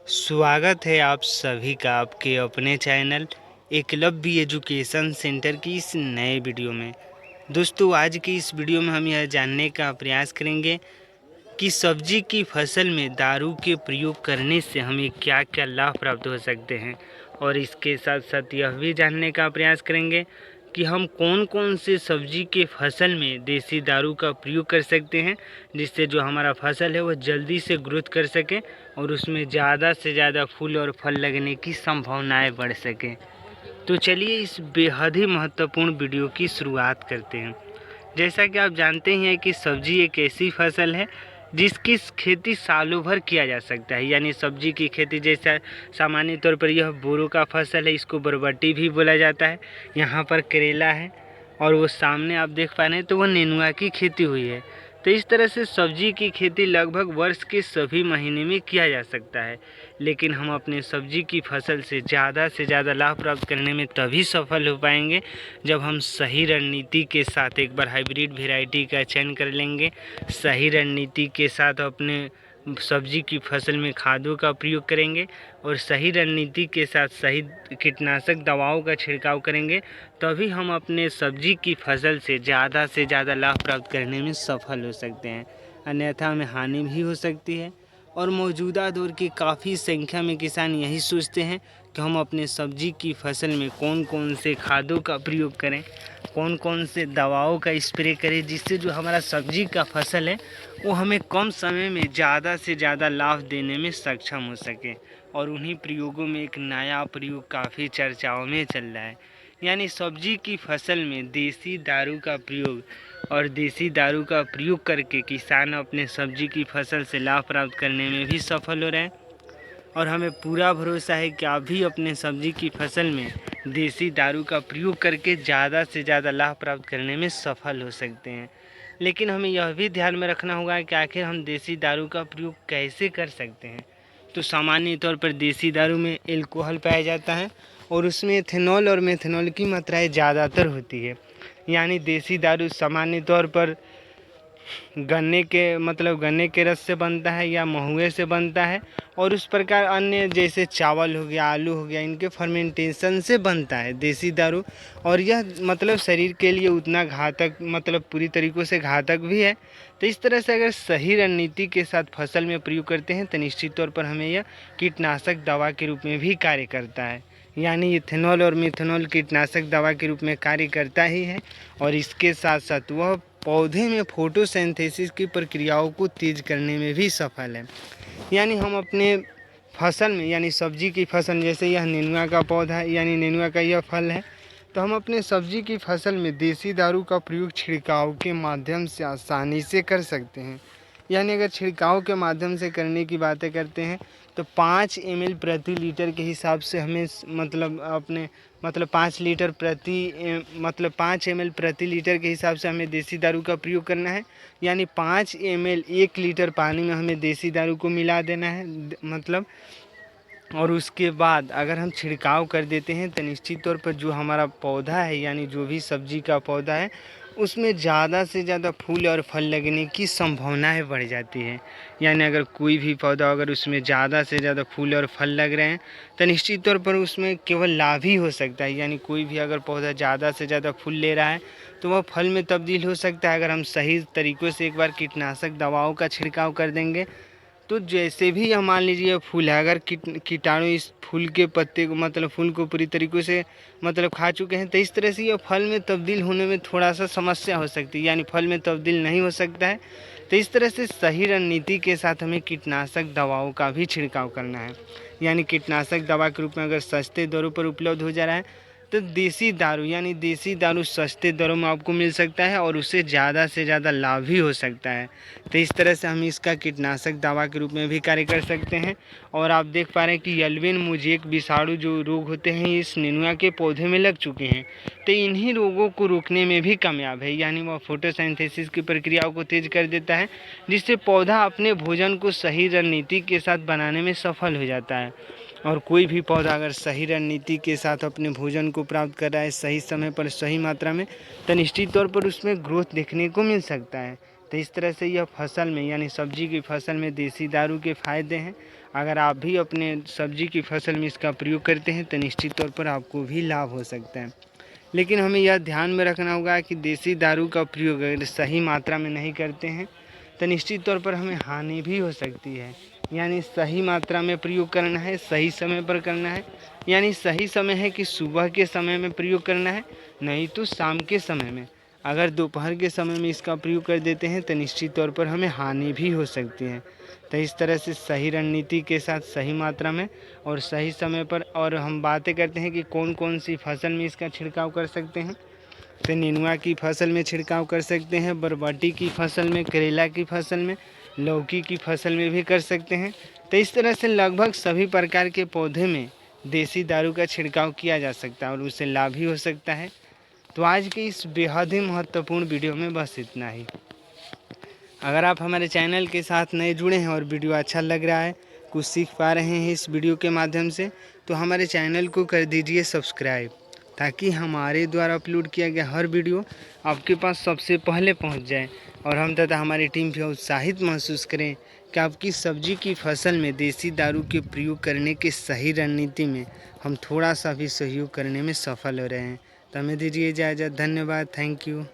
स्वागत है आप सभी का आपके अपने चैनल एकलव्य एजुकेशन सेंटर की इस नए वीडियो में। दोस्तों, आज की इस वीडियो में हम यह जानने का प्रयास करेंगे कि सब्जी की फसल में दारू के प्रयोग करने से हमें क्या क्या लाभ प्राप्त हो सकते हैं, और इसके साथ साथ यह भी जानने का प्रयास करेंगे कि हम कौन कौन से सब्जी के फसल में देसी दारू का प्रयोग कर सकते हैं, जिससे जो हमारा फसल है वह जल्दी से ग्रोथ कर सके और उसमें ज़्यादा से ज़्यादा फूल और फल लगने की संभावनाएं बढ़ सके। तो चलिए इस बेहद ही महत्वपूर्ण वीडियो की शुरुआत करते हैं। जैसा कि आप जानते हैं कि सब्जी एक ऐसी फसल है जिसकी खेती सालों भर किया जा सकता है। यानी सब्जी की खेती जैसा सामान्य तौर पर यह बोरों का फसल है, इसको बरबट्टी भी बोला जाता है। यहाँ पर करेला है और वो सामने आप देख पा रहे हैं तो वो नेनुआ की खेती हुई है। तो इस तरह से सब्जी की खेती लगभग वर्ष के सभी महीने में किया जा सकता है। लेकिन हम अपने सब्जी की फसल से ज़्यादा लाभ प्राप्त करने में तभी सफल हो पाएंगे जब हम सही रणनीति के साथ एक बार हाइब्रिड वैरायटी का चयन कर लेंगे। सही रणनीति के साथ अपने सब्जी की फसल में खादों का प्रयोग करेंगे और सही रणनीति के साथ सही कीटनाशक दवाओं का छिड़काव करेंगे, तभी हम अपने सब्जी की फसल से ज़्यादा लाभ प्राप्त करने में सफल हो सकते हैं। अन्यथा हमें हानि भी हो सकती है। और मौजूदा दौर की काफ़ी संख्या में किसान यही सोचते हैं कि हम अपने सब्जी की फसल में कौन कौन से खादों का प्रयोग करें, कौन कौन से दवाओं का स्प्रे करें, जिससे जो हमारा सब्जी का फसल है वो हमें कम समय में ज़्यादा से ज़्यादा लाभ देने में सक्षम हो सके। और उन्हीं प्रयोगों में एक नया प्रयोग काफ़ी चर्चाओं में चल रहा है, यानी सब्जी की फसल में देसी दारू का प्रयोग। और देसी दारू का प्रयोग करके किसान अपने सब्जी की फसल से लाभ प्राप्त करने में भी सफल हो रहे हैं। और हमें पूरा भरोसा है कि आप भी अपने सब्जी की फसल में देसी दारू का प्रयोग करके ज़्यादा से ज़्यादा लाभ प्राप्त करने में सफल हो सकते हैं। लेकिन हमें यह भी ध्यान में रखना होगा कि आखिर हम देसी दारू का प्रयोग कैसे कर सकते हैं। तो सामान्य तौर पर देसी दारू में एल्कोहल पाया जाता है और उसमें एथेनॉल और मेथनॉल की मात्राएं ज़्यादातर होती है। यानी देसी दारू सामान्य तौर पर गन्ने के रस से बनता है या महुए से बनता है, और उस प्रकार अन्य जैसे चावल हो गया, आलू हो गया, इनके फर्मेंटेशन से बनता है देसी दारू। और यह शरीर के लिए उतना घातक पूरी तरीक़ों से घातक भी है। तो इस तरह से अगर सही रणनीति के साथ फसल में प्रयोग करते हैं तो निश्चित तौर पर हमें यह कीटनाशक दवा के रूप में भी कार्य करता है। यानी इथेनॉल और मिथेनॉल कीटनाशक दवा के रूप में कार्य करता ही है। और इसके साथ साथ वह पौधे में फोटोसिंथेसिस की प्रक्रियाओं को तेज करने में भी सफल है। यानी हम अपने फसल में, यानी सब्जी की फसल, जैसे यह नेनुआ का पौधा है, यानी नेनुआ का यह फल है, तो हम अपने सब्जी की फसल में देसी दारू का प्रयोग छिड़काव के माध्यम से आसानी से कर सकते हैं। यानी अगर छिड़काव के माध्यम से करने की बातें करते हैं तो 5 ml प्रति लीटर के हिसाब से हमें 5 लीटर प्रति 5 ml प्रति लीटर के हिसाब से हमें देसी दारू का प्रयोग करना है। यानी 5 ml 1 लीटर पानी में हमें देसी दारू को मिला देना है और उसके बाद अगर हम छिड़काव कर देते हैं तो निश्चित तौर पर जो हमारा पौधा है, यानी जो भी सब्जी का पौधा है, उसमें ज़्यादा से ज़्यादा फूल और फल लगने की संभावनाएं बढ़ जाती है। यानी अगर कोई भी पौधा अगर उसमें ज़्यादा से ज़्यादा फूल और फल लग रहे हैं तो निश्चित तौर पर उसमें केवल लाभ ही हो सकता है। यानी कोई भी अगर पौधा ज़्यादा से ज़्यादा फूल ले रहा है तो वह फल में तब्दील हो सकता है, अगर हम सही तरीक़ों से एक बार कीटनाशक दवाओं का छिड़काव कर देंगे। तो जैसे भी हम मान लीजिए फूल है, अगर कीटाणु इस फूल के पत्ते को फूल को पूरी तरीक़े से खा चुके हैं, तो इस तरह से यह फल में तब्दील होने में थोड़ा सा समस्या हो सकती है, यानी फल में तब्दील नहीं हो सकता है। तो इस तरह से सही रणनीति के साथ हमें कीटनाशक दवाओं का भी छिड़काव करना है। यानी कीटनाशक दवा के रूप में अगर सस्ते दरों पर उपलब्ध हो जा रहा है तो देसी दारू सस्ते दरों में आपको मिल सकता है और उससे ज़्यादा से ज़्यादा लाभ भी हो सकता है। तो इस तरह से हम इसका कीटनाशक दवा के रूप में भी कार्य कर सकते हैं। और आप देख पा रहे हैं कि येल्वेन मोज़ेक विषाणु जो रोग होते हैं इस नेनुआ के पौधे में लग चुके हैं, तो इन्हीं रोगों को रोकने में भी कामयाब है। यानी वह फोटोसिंथेसिस की प्रक्रियाओं को तेज कर देता है, जिससे पौधा अपने भोजन को सही रणनीति के साथ बनाने में सफल हो जाता है। और कोई भी पौधा अगर सही रणनीति के साथ अपने भोजन को प्राप्त कर रहा है सही समय पर सही मात्रा में, तो निश्चित तौर पर उसमें ग्रोथ देखने को मिल सकता है। तो इस तरह से यह फसल में, यानी सब्जी की फसल में देसी दारू के फ़ायदे हैं। अगर आप भी अपने सब्जी की फसल में इसका प्रयोग करते हैं तो निश्चित तौर पर आपको भी लाभ हो सकता है। लेकिन हमें यह ध्यान में रखना होगा कि देसी दारू का प्रयोग अगर सही मात्रा में नहीं करते हैं तो निश्चित तौर पर हमें हानि भी हो सकती है। यानी सही मात्रा में प्रयोग करना है, सही समय पर करना है। यानी सही समय है कि सुबह के समय में प्रयोग करना है, नहीं तो शाम के समय में। अगर दोपहर के समय में इसका प्रयोग कर देते हैं तो निश्चित तौर पर हमें हानि भी हो सकती है। तो इस तरह से सही रणनीति के साथ सही मात्रा में और सही समय पर, और हम बातें करते हैं कि कौन कौन सी फसल में इसका छिड़काव कर सकते हैं। तो नेनुआ की फसल में छिड़काव कर सकते हैं, बरबटी की फसल में, करेला की फसल में, लौकी की फसल में भी कर सकते हैं। तो इस तरह से लगभग सभी प्रकार के पौधे में देसी दारू का छिड़काव किया जा सकता है और उससे लाभ भी हो सकता है। तो आज की इस बेहद ही महत्वपूर्ण वीडियो में बस इतना ही। अगर आप हमारे चैनल के साथ नए जुड़े हैं और वीडियो अच्छा लग रहा है, कुछ सीख पा रहे हैं इस वीडियो के माध्यम से, तो हमारे चैनल को कर दीजिए सब्सक्राइब, ताकि हमारे द्वारा अपलोड किया गया हर वीडियो आपके पास सबसे पहले पहुंच जाए और हम तथा हमारी टीम भी उत्साहित महसूस करें कि आपकी सब्जी की फसल में देसी दारू के प्रयोग करने की सही रणनीति में हम थोड़ा सा भी सहयोग करने में सफल हो रहे हैं। तो हमें दीजिए इजाज़त। धन्यवाद। Thank you.